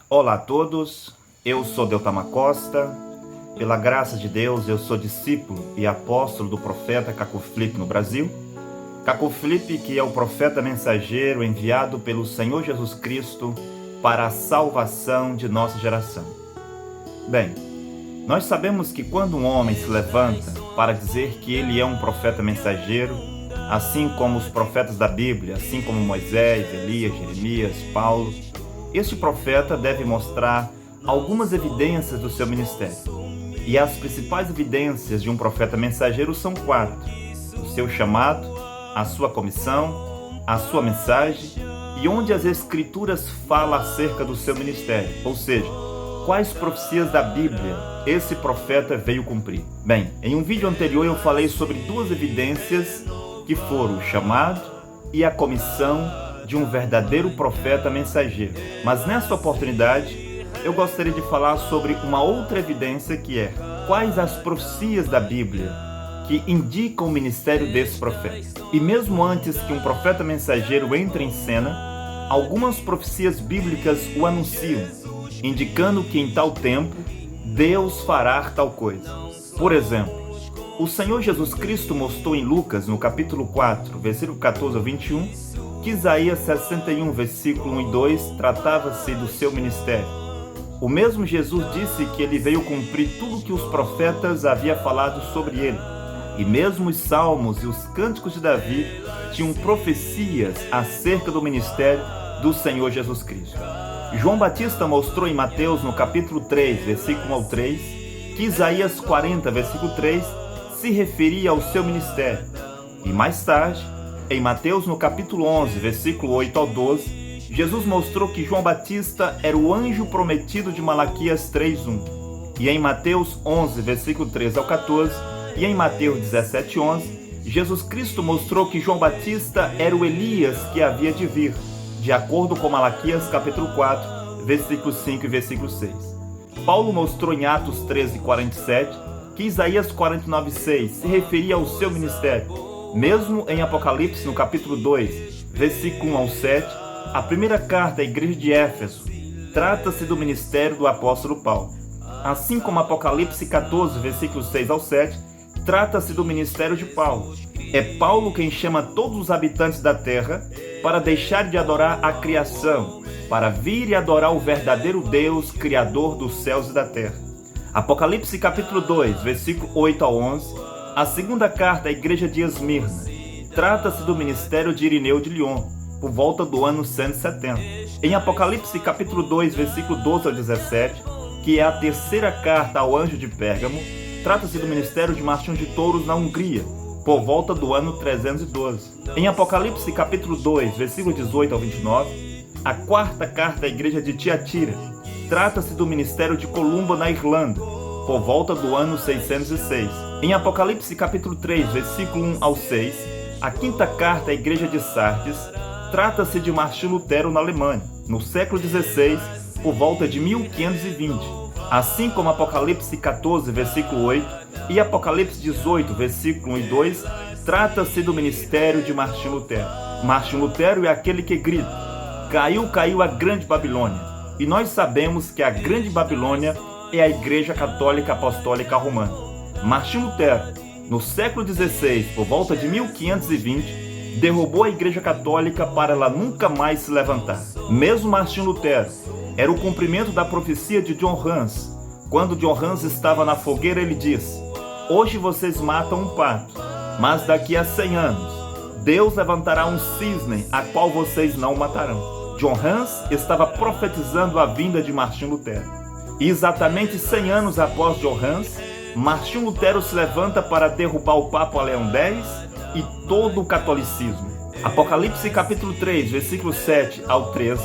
Olá a todos, eu sou Deltama Costa. Pela graça de Deus, eu sou discípulo e apóstolo do profeta Caco Filipe no Brasil. Caco Filipe, que é o profeta mensageiro enviado pelo Senhor Jesus Cristo para a salvação de nossa geração. Bem, nós sabemos que quando um homem se levanta para dizer que ele é um profeta mensageiro, assim como os profetas da Bíblia, assim como Moisés, Elias, Jeremias, Paulo, este profeta deve mostrar algumas evidências do seu ministério. E as principais evidências de um profeta mensageiro são 4: o seu chamado, a sua comissão, a sua mensagem e onde as Escrituras falam acerca do seu ministério, ou seja, quais profecias da Bíblia esse profeta veio cumprir. Bem, em um vídeo anterior eu falei sobre 2 evidências que foram o chamado e a comissão de um verdadeiro profeta mensageiro. Mas nesta oportunidade, eu gostaria de falar sobre uma outra evidência, que é quais as profecias da Bíblia que indicam o ministério desse profeta. E mesmo antes que um profeta mensageiro entre em cena, algumas profecias bíblicas o anunciam, indicando que em tal tempo Deus fará tal coisa. Por exemplo, o Senhor Jesus Cristo mostrou em Lucas, no capítulo 4, versículo 14 ao 21, que Isaías 61, versículo 1 e 2, tratava-se do seu ministério. O mesmo Jesus disse que ele veio cumprir tudo que os profetas haviam falado sobre ele. E mesmo os salmos e os cânticos de Davi tinham profecias acerca do ministério do Senhor Jesus Cristo. João Batista mostrou em Mateus, no capítulo 3, versículo 1 ao 3, que Isaías 40, versículo 3, se referia ao seu ministério. E mais tarde, em Mateus, no capítulo 11, versículo 8 ao 12, Jesus mostrou que João Batista era o anjo prometido de Malaquias 3:1. E em Mateus 11, versículo 13 ao 14, e em Mateus 17:11, Jesus Cristo mostrou que João Batista era o Elias que havia de vir, de acordo com Malaquias capítulo 4, versículo 5 e versículo 6. Paulo mostrou em Atos 13:47 que Isaías 49:6 se referia ao seu ministério. Mesmo em Apocalipse, no capítulo 2, versículo 1 ao 7, a primeira carta à igreja de Éfeso trata-se do ministério do apóstolo Paulo. Assim como Apocalipse 14, versículos 6 ao 7, trata-se do ministério de Paulo. É Paulo quem chama todos os habitantes da terra para deixar de adorar a criação, para vir e adorar o verdadeiro Deus, Criador dos céus e da terra. Apocalipse capítulo 2, versículo 8 ao 11, a segunda carta à igreja de Esmirna, trata-se do ministério de Irineu de Lyon, por volta do ano 170. Em Apocalipse capítulo 2, versículo 12 ao 17, que é a terceira carta ao anjo de Pérgamo, trata-se do ministério de Martim de Touros na Hungria, por volta do ano 312. Em Apocalipse capítulo 2, versículo 18 ao 29, a quarta carta à igreja de Tiatira, trata-se do ministério de Columba na Irlanda, por volta do ano 606. Em Apocalipse capítulo 3, versículo 1 ao 6, a quinta carta à igreja de Sardes, trata-se de Martim Lutero na Alemanha, no século XVI, por volta de 1520, assim como Apocalipse 14, versículo 8, e Apocalipse 18, versículo 1 e 2, trata-se do ministério de Martim Lutero. Martim Lutero é aquele que grita: "Caiu, caiu a grande Babilônia", e nós sabemos que a grande Babilônia é a Igreja Católica Apostólica Romana. Martim Lutero, no século XVI, por volta de 1520, derrubou a Igreja Católica para ela nunca mais se levantar. Mesmo Martim Lutero era o cumprimento da profecia de John Hus. Quando John Hus estava na fogueira, ele disse: "Hoje vocês matam um pato, mas daqui a 100 anos, Deus levantará um cisne, a qual vocês não matarão." John Hus estava profetizando a vinda de Martim Lutero. E exatamente 100 anos após John Hus, Martim Lutero se levanta para derrubar o Papa Leão X e todo o catolicismo. Apocalipse capítulo 3, versículo 7 ao 13,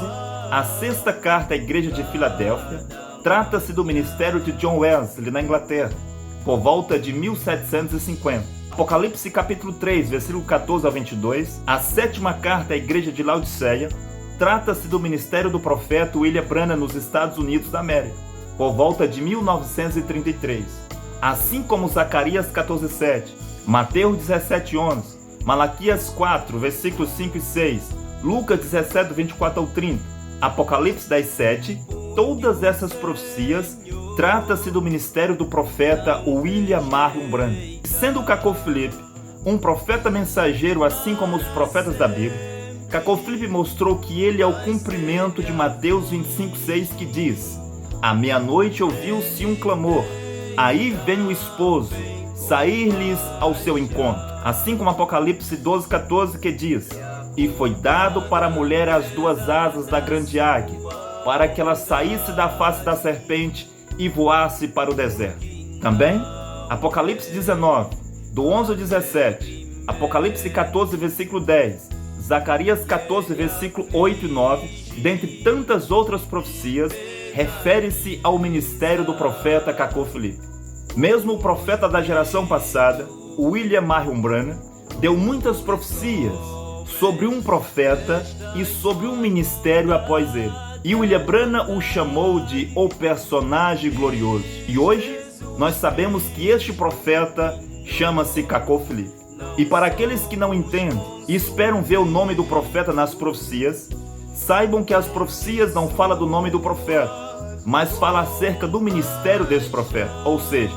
a sexta carta à igreja de Filadélfia, trata-se do ministério de John Wesley na Inglaterra, por volta de 1750. Apocalipse capítulo 3, versículo 14 ao 22, a sétima carta à igreja de Laodiceia, trata-se do ministério do profeta William Branham nos Estados Unidos da América, por volta de 1933. Assim como Zacarias 14:7, Mateus 17:11, Malaquias 4, versículos 5 e 6, Lucas 17, 24 ao 30, Apocalipse 10:7, todas essas profecias, trata-se do ministério do profeta William Marion Branham. Sendo Cacau Filipe um profeta mensageiro, assim como os profetas da Bíblia, Cacau Filipe mostrou que ele é o cumprimento de Mateus 25:6, que diz: à meia-noite ouviu-se um clamor, aí vem o esposo, sair-lhes ao seu encontro. Assim como Apocalipse 12:14, que diz: e foi dado para a mulher as duas asas da grande águia, para que ela saísse da face da serpente e voasse para o deserto. Também, Apocalipse 19, do 11 ao 17, Apocalipse 14, versículo 10, Zacarias 14, versículo 8 e 9, dentre tantas outras profecias, refere-se ao ministério do profeta Cacau Filipe. Mesmo o profeta da geração passada, William Marion Branham, deu muitas profecias sobre um profeta e sobre um ministério após ele. E William Branham o chamou de o personagem glorioso. E hoje, nós sabemos que este profeta chama-se Cacau Filipe. E para aqueles que não entendem e esperam ver o nome do profeta nas profecias, saibam que as profecias não falam do nome do profeta, mas falam acerca do ministério desse profeta. Ou seja,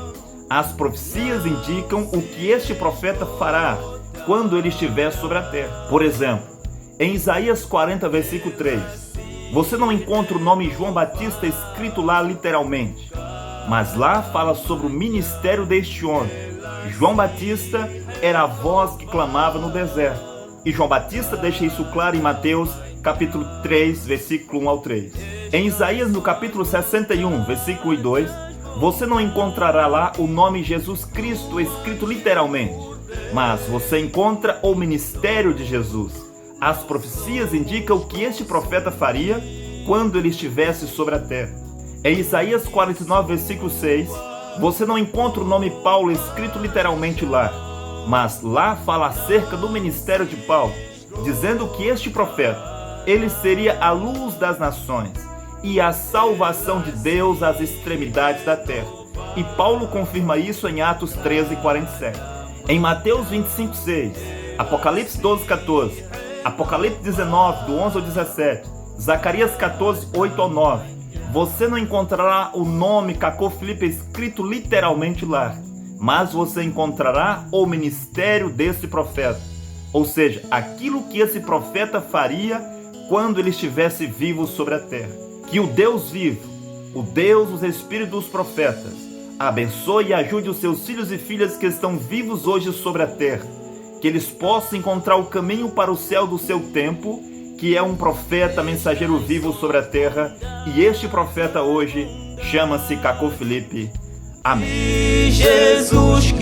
as profecias indicam o que este profeta fará quando ele estiver sobre a terra. Por exemplo, em Isaías 40, versículo 3, você não encontra o nome João Batista escrito lá literalmente, mas lá fala sobre o ministério deste homem. João Batista era a voz que clamava no deserto. E João Batista deixa isso claro em Mateus capítulo 3, versículo 1 ao 3. Em Isaías, no capítulo 61, versículo 2, você não encontrará lá o nome Jesus Cristo escrito literalmente, mas você encontra o ministério de Jesus. As profecias indicam o que este profeta faria quando ele estivesse sobre a terra. Em Isaías 49, versículo 6, você não encontra o nome Paulo escrito literalmente lá, mas lá fala acerca do ministério de Paulo, dizendo que este profeta, ele seria a luz das nações e a salvação de Deus às extremidades da terra. E Paulo confirma isso em Atos 13, 47. Em Mateus 25, 6, Apocalipse 12, 14, Apocalipse 19, do 11 ao 17, Zacarias 14, 8 ao 9, você não encontrará o nome Cacau Filipe escrito literalmente lá, mas você encontrará o ministério desse profeta, ou seja, aquilo que esse profeta faria quando ele estivesse vivo sobre a terra. Que o Deus vivo, o Deus dos espíritos dos profetas, abençoe e ajude os seus filhos e filhas que estão vivos hoje sobre a terra, que eles possam encontrar o caminho para o céu do seu tempo, que é um profeta mensageiro vivo sobre a terra, e este profeta hoje chama-se Cacau Filipe. Amém. Jesus